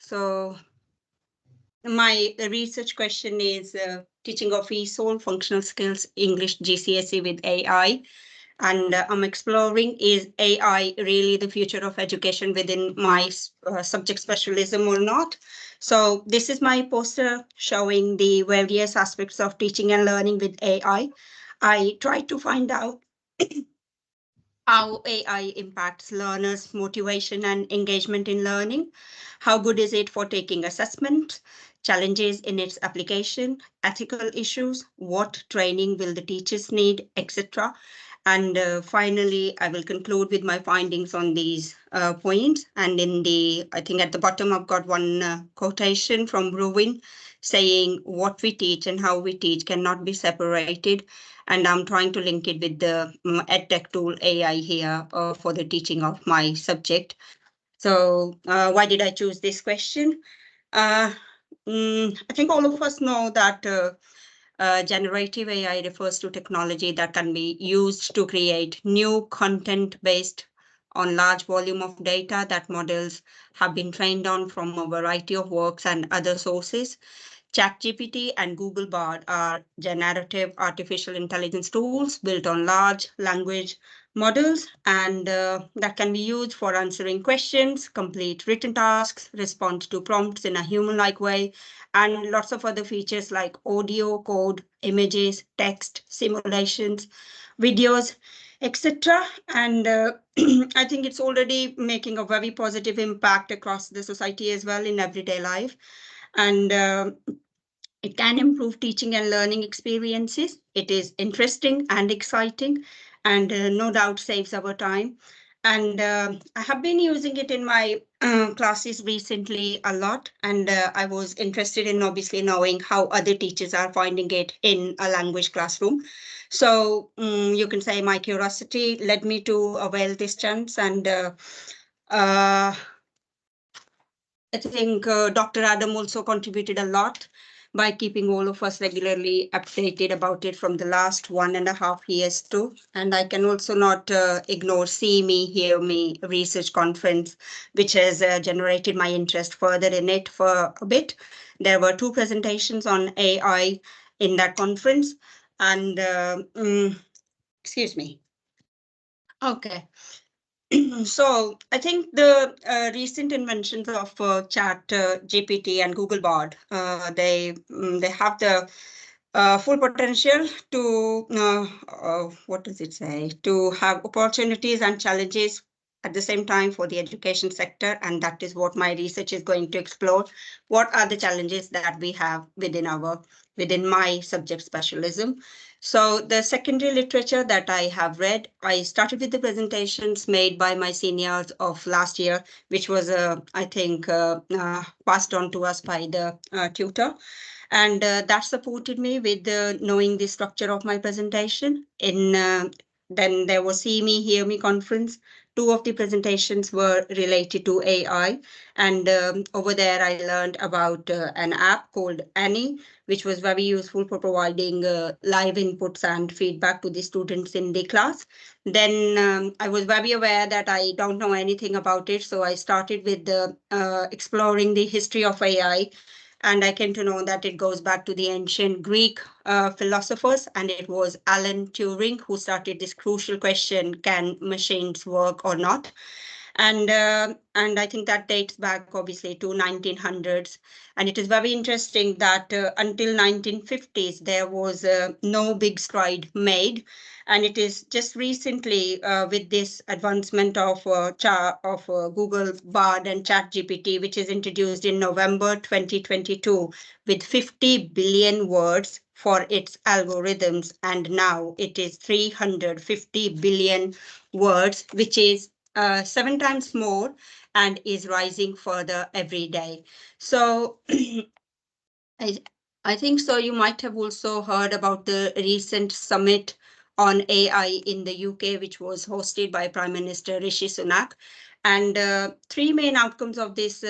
So my research question is teaching of ESOL, functional skills, English GCSE with AI. And I'm exploring, is AI really the future of education within my subject specialism or not? So this is my poster showing the various aspects of teaching and learning with AI. I try to find out how AI impacts learners' motivation and engagement in learning. How good is it for taking assessment, challenges in its application, ethical issues, what training will the teachers need, etc. And finally, I will conclude with my findings on these points. And I think at the bottom, I've got one quotation from Ruin saying what we teach and how we teach cannot be separated. And I'm trying to link it with the EdTech tool AI here for the teaching of my subject. So why did I choose this question? I think all of us know that generative AI refers to technology that can be used to create new content based on large volume of data that models have been trained on from a variety of works and other sources. ChatGPT and Google Bard are generative artificial intelligence tools built on large language models and that can be used for answering questions, complete written tasks, respond to prompts in a human-like way, and lots of other features like audio, code, images, text, simulations, videos, etc. And I think it's already making a very positive impact across the society as well in everyday life. And it can improve teaching and learning experiences. It is interesting and exciting and no doubt saves our time. And I have been using it in my classes recently a lot. And I was interested in obviously knowing how other teachers are finding it in a language classroom. So you can say my curiosity led me to avail this chance. And I think Dr. Adam also contributed a lot by keeping all of us regularly updated about it from the last 1.5 years too. And I can also not ignore See Me, Hear Me research conference, which has generated my interest further in it for a bit. There were 2 presentations on AI in that conference. And excuse me. Okay. So I think the recent inventions of Chat GPT and Google Bard, they have the full potential to what does it say? To have opportunities and challenges at the same time for the education sector, and that is what my research is going to explore. What are the challenges that we have within my subject specialism? So the secondary literature that I have read, I started with the presentations made by my seniors of last year, which was, I think, passed on to us by the tutor. And that supported me with knowing the structure of my presentation. Then there was See Me, Hear Me conference. 2 of the presentations were related to AI. And over there, I learned about an app called Annie, which was very useful for providing live inputs and feedback to the students in the class. Then I was very aware that I don't know anything about it. So I started with exploring the history of AI. And I came to know that it goes back to the ancient Greek philosophers, and it was Alan Turing who started this crucial question: can machines work or not? And I think that dates back obviously to 1900s. And it is very interesting that until 1950s there was no big stride made, and it is just recently with this advancement of Google Bard and ChatGPT, which is introduced in November 2022 with 50 billion words for its algorithms, and now it is 350 billion words, which is 7 times more and is rising further every day. So I think so. You might have also heard about the recent summit on AI in the UK, which was hosted by Prime Minister Rishi Sunak. And 3 main outcomes of this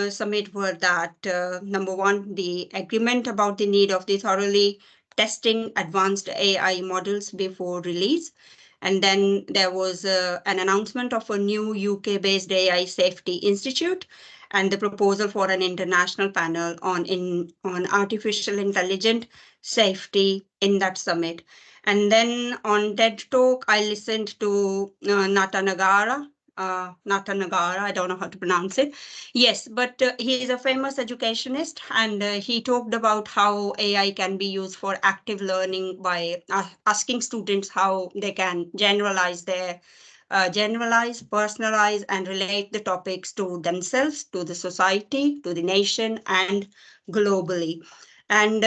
summit were that, number one, the agreement about the need of the thoroughly testing advanced AI models before release. And then there was an announcement of a new UK-based AI Safety Institute. and the proposal for an international panel on artificial intelligence safety in that summit. And then on TED Talk, I listened to Natanagara, I don't know how to pronounce it. Yes, but he is a famous educationist, and he talked about how AI can be used for active learning by asking students how they can generalize, personalize, and relate the topics to themselves, to the society, to the nation, and globally. And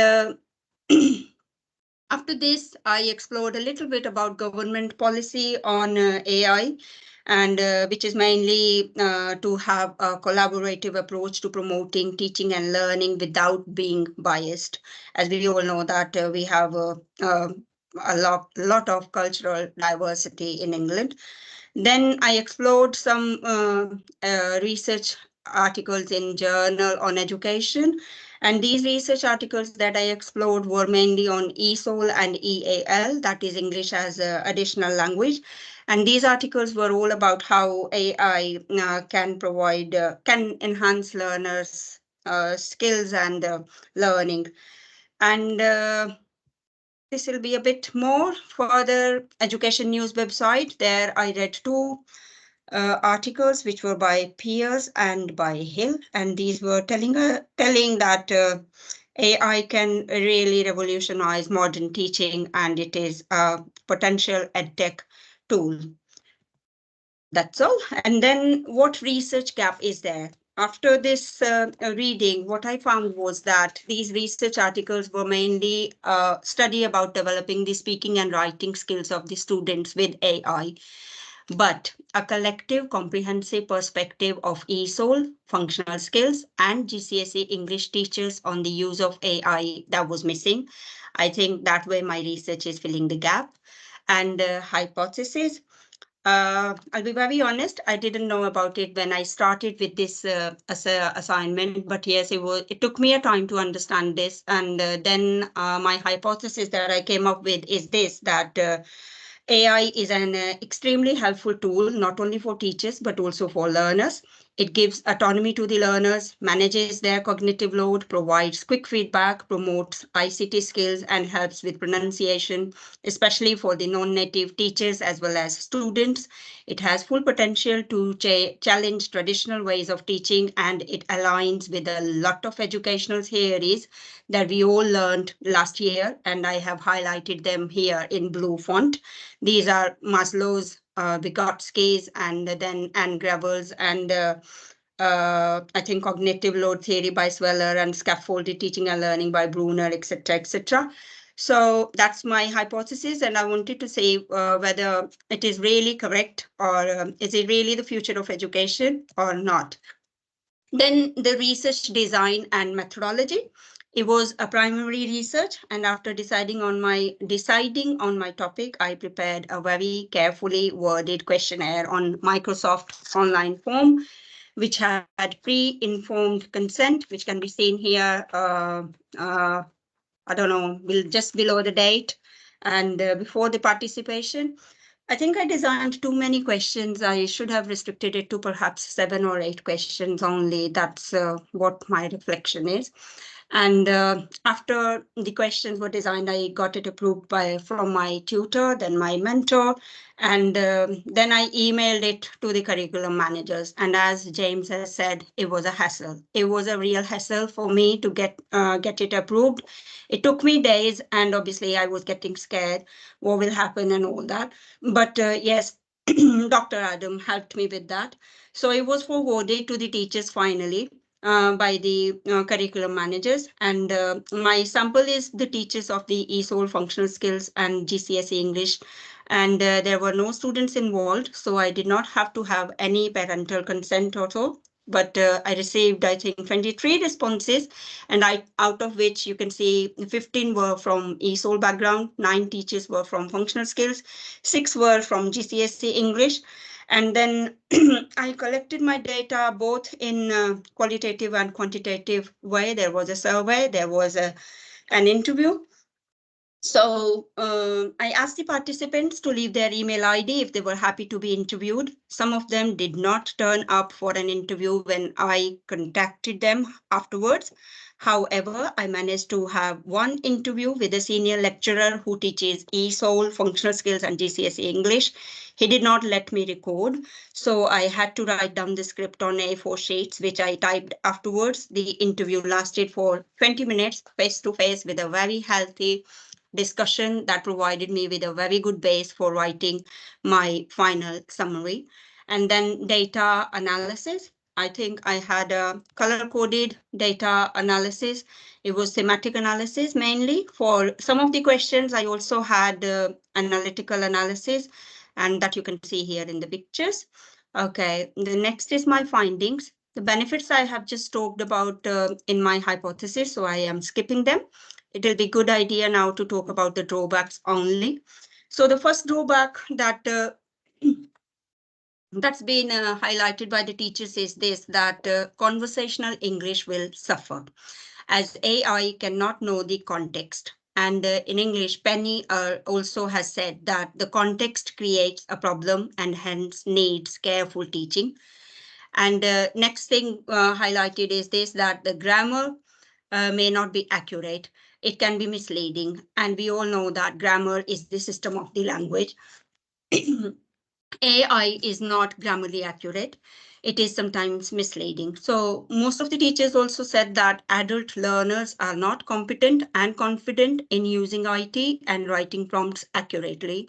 after this, I explored a little bit about government policy on AI, and which is mainly to have a collaborative approach to promoting teaching and learning without being biased. As we all know that we have a lot of cultural diversity in England. Then I explored some research articles in journal on education. And these research articles that I explored were mainly on ESOL and EAL, that is English as an additional language. And these articles were all about how AI can enhance learners' skills and learning. And this will be a bit more further education news website. There I read two articles which were by Pierce and by Hill, and these were telling that AI can really revolutionize modern teaching, and it is a potential edtech tool. That's all. And then what research gap is there? After this reading, what I found was that these research articles were mainly a study about developing the speaking and writing skills of the students with AI, but a collective comprehensive perspective of ESOL, functional skills, and GCSE English teachers on the use of AI that was missing. I think that way my research is filling the gap. And hypothesis. I'll be very honest, I didn't know about it when I started with this assignment, but yes, it took me a time to understand this. And then my hypothesis that I came up with is this, that AI is an extremely helpful tool, not only for teachers, but also for learners. It gives autonomy to the learners, manages their cognitive load, provides quick feedback, promotes ICT skills, and helps with pronunciation, especially for the non-native teachers as well as students. It has full potential to challenge traditional ways of teaching, and it aligns with a lot of educational theories that we all learned last year, and I have highlighted them here in blue font. These are Maslow's, Vygotsky's, and then Anne Gravel's, and I think cognitive load theory by Sweller, and scaffolded teaching and learning by Bruner, etc., etc. So that's my hypothesis, and I wanted to say whether it is really correct, or is it really the future of education or not. Then the research design and methodology. It was a primary research, and after deciding on my topic, I prepared a very carefully worded questionnaire on Microsoft online form, which had pre-informed consent, which can be seen here. I don't know, just below the date, and before the participation. I think I designed too many questions. I should have restricted it to perhaps 7 or 8 questions only. That's what my reflection is. And after the questions were designed, I got it approved from my tutor, then my mentor, and then I emailed it to the curriculum managers. And as James has said, it was a hassle. It was a real hassle for me to get it approved. It took me days, and obviously I was getting scared what will happen and all that. But yes, Dr. Adam helped me with that. So it was forwarded to the teachers finally by the curriculum managers. And my sample is the teachers of the ESOL functional skills and GCSE English. And there were no students involved, so I did not have to have any parental consent or so. But I received, I think, 23 responses, and out of which you can see 15 were from ESOL background, 9 teachers were from functional skills, 6 were from GCSE English. And then I collected my data both in qualitative and quantitative way. There was a survey, there was an interview. So I asked the participants to leave their email ID if they were happy to be interviewed. Some of them did not turn up for an interview when I contacted them afterwards. However, I managed to have one interview with a senior lecturer who teaches ESOL, functional skills, and GCSE English. He did not let me record, so I had to write down the script on A4 sheets, which I typed afterwards. The interview lasted for 20 minutes, face to face, with a very healthy discussion that provided me with a very good base for writing my final summary. And then data analysis. I think I had a color coded data analysis. It was thematic analysis mainly. For some of the questions, I also had analytical analysis, and that you can see here in the pictures. Okay, the next is my findings. The benefits I have just talked about in my hypothesis, so I am skipping them. It will be a good idea now to talk about the drawbacks only. So the first drawback that that's been highlighted by the teachers is this, that conversational English will suffer as AI cannot know the context. And in English, Penny also has said that the context creates a problem and hence needs careful teaching. And next thing highlighted is this, that the grammar may not be accurate. It can be misleading. And we all know that grammar is the system of the language. AI is not grammarly accurate. It is sometimes misleading. So most of the teachers also said that adult learners are not competent and confident in using IT and writing prompts accurately.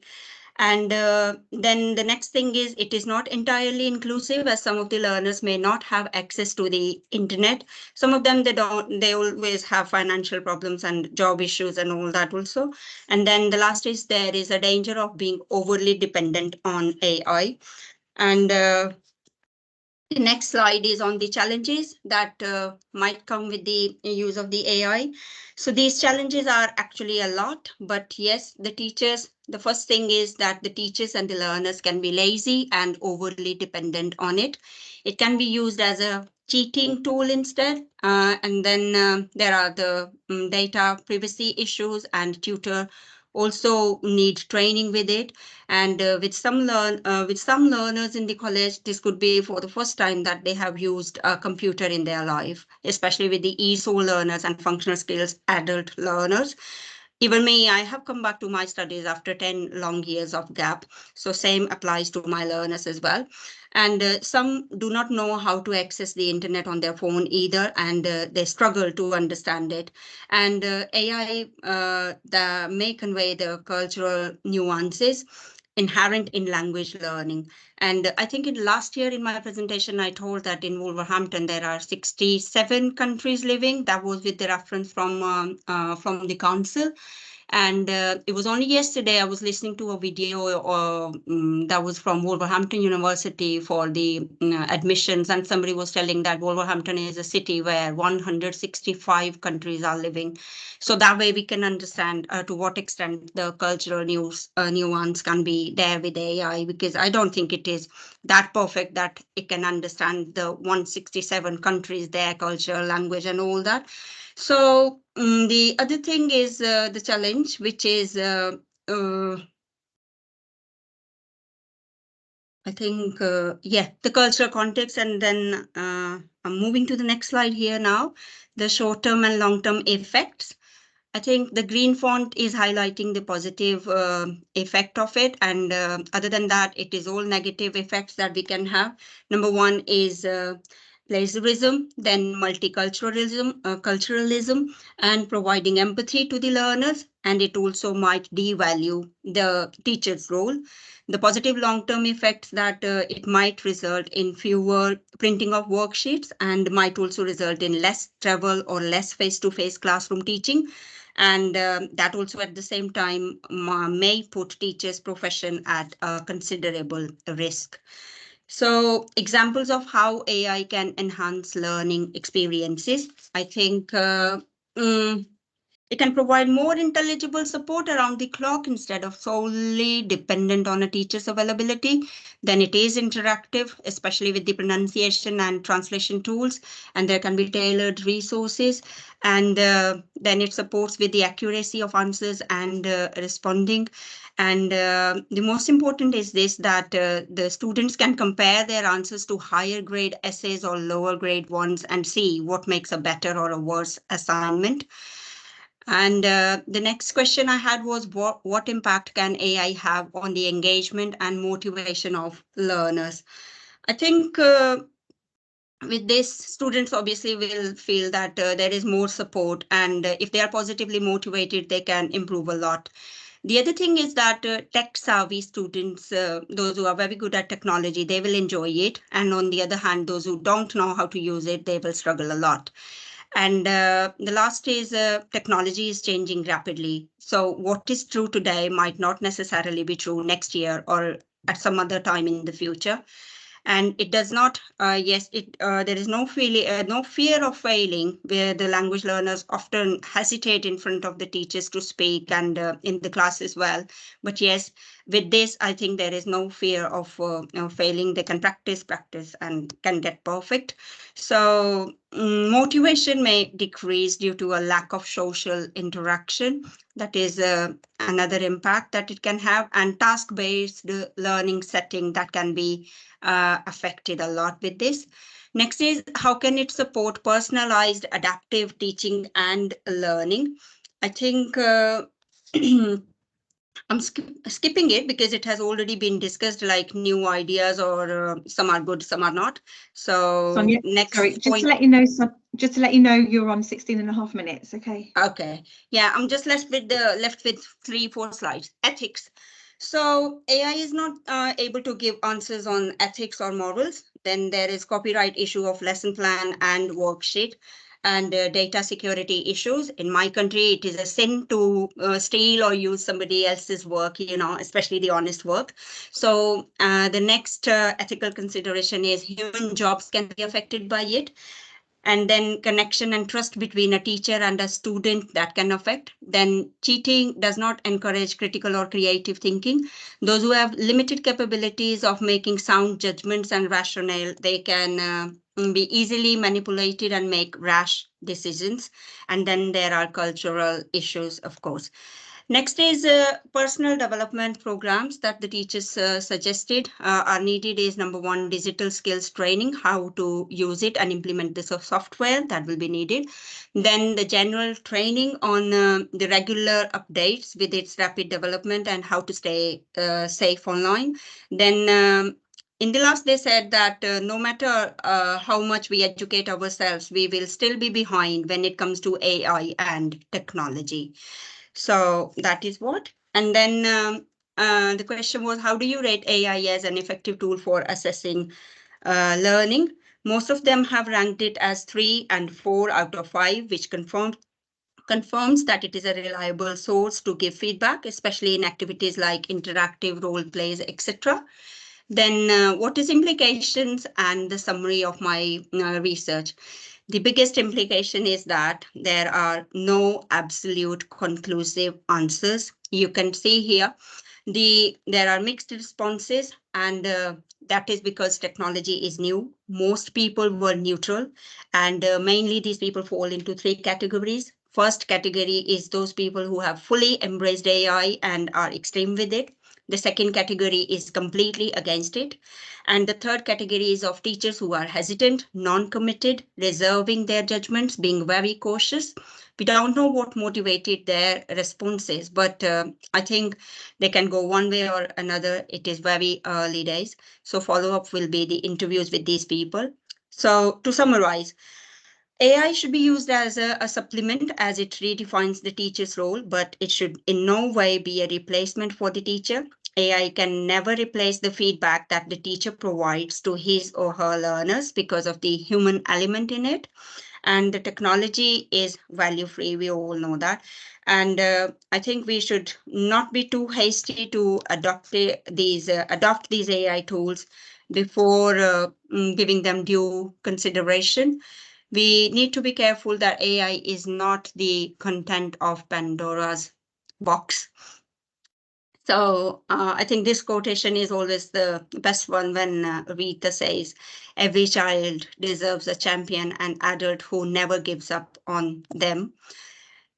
And then the next thing is it is not entirely inclusive, as some of the learners may not have access to the internet. Some of them, they always have financial problems and job issues and all that also. And then the last is there is a danger of being overly dependent on AI. And the next slide is on the challenges that might come with the use of the AI. So these challenges are actually a lot, but yes, the first thing is that the teachers and the learners can be lazy and overly dependent on it. It can be used as a cheating tool instead. And then there are the data privacy issues, and tutor also need training with it. And with some learners in the college, this could be for the first time that they have used a computer in their life, especially with the ESOL learners and functional skills adult learners. Even me, I have come back to my studies after 10 long years of gap. So same applies to my learners as well. And some do not know how to access the internet on their phone either, and they struggle to understand it. And AI may convey the cultural nuances inherent in language learning. And I think in last year in my presentation, I told that in Wolverhampton, there are 67 countries living. That was with the reference from the council. And it was only yesterday I was listening to a video that was from Wolverhampton University for the admissions, and somebody was telling that Wolverhampton is a city where 165 countries are living. So that way we can understand to what extent the cultural nuance can be there with AI, because I don't think it is that perfect that it can understand the 167 countries, their culture, language, and all that. So the other thing is the challenge, which is I think, the cultural context. And then I'm moving to the next slide here now, the short-term and long-term effects. I think the green font is highlighting the positive effect of it. And other than that, it is all negative effects that we can have. Number one is plagiarism, then multiculturalism, culturalism, and providing empathy to the learners. And it also might devalue the teacher's role. The positive long-term effects that it might result in fewer printing of worksheets, and might also result in less travel or less face-to-face classroom teaching. And that also at the same time may put teachers' profession at a considerable risk. So examples of how AI can enhance learning experiences. I think It can provide more intelligible support around the clock instead of solely dependent on a teacher's availability. Then it is interactive, especially with the pronunciation and translation tools, and there can be tailored resources. And then it supports with the accuracy of answers and responding. And the most important is this, that the students can compare their answers to higher grade essays or lower grade ones and see what makes a better or a worse assignment. And the next question I had was, what impact can AI have on the engagement and motivation of learners? I think with this, students obviously will feel that there is more support, and if they are positively motivated, they can improve a lot. The other thing is that tech savvy students, those who are very good at technology, they will enjoy it. And on the other hand, those who don't know how to use it, they will struggle a lot. And the last is technology is changing rapidly. So what is true today might not necessarily be true next year or at some other time in the future. And it does not, yes, there is no fear of failing, where the language learners often hesitate in front of the teachers to speak, and in the class as well. But yes, with this, I think there is no fear of failing. They can practice, and can get perfect. So motivation may decrease due to a lack of social interaction. That is another impact that it can have. And task-based learning setting, that can be affected a lot with this. Next is, how can it support personalized adaptive teaching and learning? I think I'm skipping it because it has already been discussed, like new ideas, or some are good, some are not. So Sonia, next sorry, point. just to let you know, just to let you know, you're on 16.5 minutes. Okay. Okay. Yeah, I'm just left with 3-4 slides. Ethics. So AI is not able to give answers on ethics or morals. Then there is copyright issue of lesson plan and worksheet, and data security issues. In my country, it is a sin to steal or use somebody else's work, especially the honest work. So the next ethical consideration is human jobs can be affected by it. And then connection and trust between a teacher and a student, that can affect. Then cheating does not encourage critical or creative thinking. Those who have limited capabilities of making sound judgments and rationale, they can be easily manipulated and make rash decisions. And then there are cultural issues, of course. Next is personal development programs that the teachers suggested are needed is, number one, digital skills training, how to use it and implement this software, that will be needed. Then the general training on the regular updates with its rapid development and how to stay safe online. Then in the last, they said that no matter how much we educate ourselves, we will still be behind when it comes to AI and technology. So that is what. And then the question was, how do you rate AI as an effective tool for assessing learning? Most of them have ranked it as 3 and 4 out of 5, which confirms that it is a reliable source to give feedback, especially in activities like interactive role plays, etc. Then what is implications and the summary of my research? The biggest implication is that there are no absolute conclusive answers. You can see here there are mixed responses, and that is because technology is new. Most people were neutral, and mainly these people fall into 3 categories. First category is those people who have fully embraced AI and are extreme with it. The second category is completely against it. And the third category is of teachers who are hesitant, non-committed, reserving their judgments, being very cautious. We don't know what motivated their responses, but I think they can go one way or another. It is very early days. So follow-up will be the interviews with these people. So to summarize, AI should be used as a supplement as it redefines the teacher's role, but it should in no way be a replacement for the teacher. AI can never replace the feedback that the teacher provides to his or her learners because of the human element in it. And the technology is value free. We all know that. And I think we should not be too hasty to adopt these AI tools before giving them due consideration. we need to be careful that AI is not the content of Pandora's box. So I think this quotation is always the best one when Rita says, every child deserves a champion and adult who never gives up on them.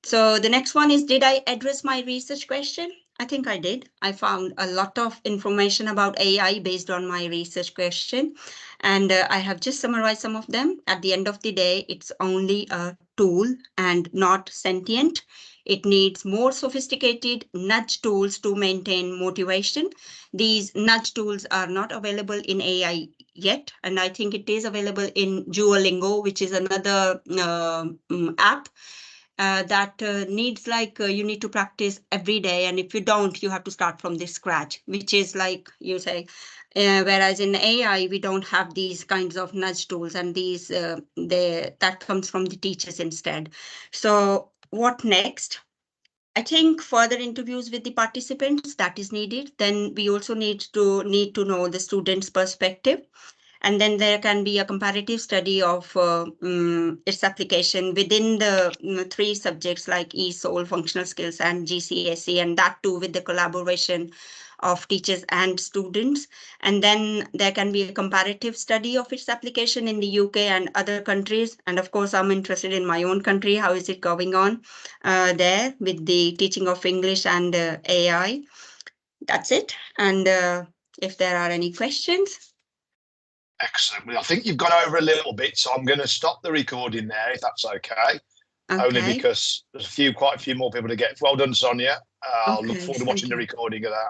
So the next one is, did I address my research question? I think I did. I found a lot of information about AI based on my research question, and I have just summarized some of them. At the end of the day, it's only a tool and not sentient. It needs more sophisticated nudge tools to maintain motivation. These nudge tools are not available in AI yet, and I think it is available in Duolingo, which is another app that needs you need to practice every day, and if you don't, you have to start from the scratch, which is like you say. Whereas in AI, we don't have these kinds of nudge tools, and these that comes from the teachers instead. So what next? I think further interviews with the participants that is needed. Then we also need to know the students' perspective. And then there can be a comparative study of its application within the three subjects like ESOL, functional skills, and GCSE, and that too with the collaboration of teachers and students. And then there can be a comparative study of its application in the UK and other countries. And of course, I'm interested in my own country. How is it going on there with the teaching of English and AI? That's it. And if there are any questions. Excellent. Well, I think you've gone over a little bit, so I'm going to stop the recording there, if that's okay. Only because there's quite a few more people to get. Well done, Sonia. I'll look forward to watching the recording of that.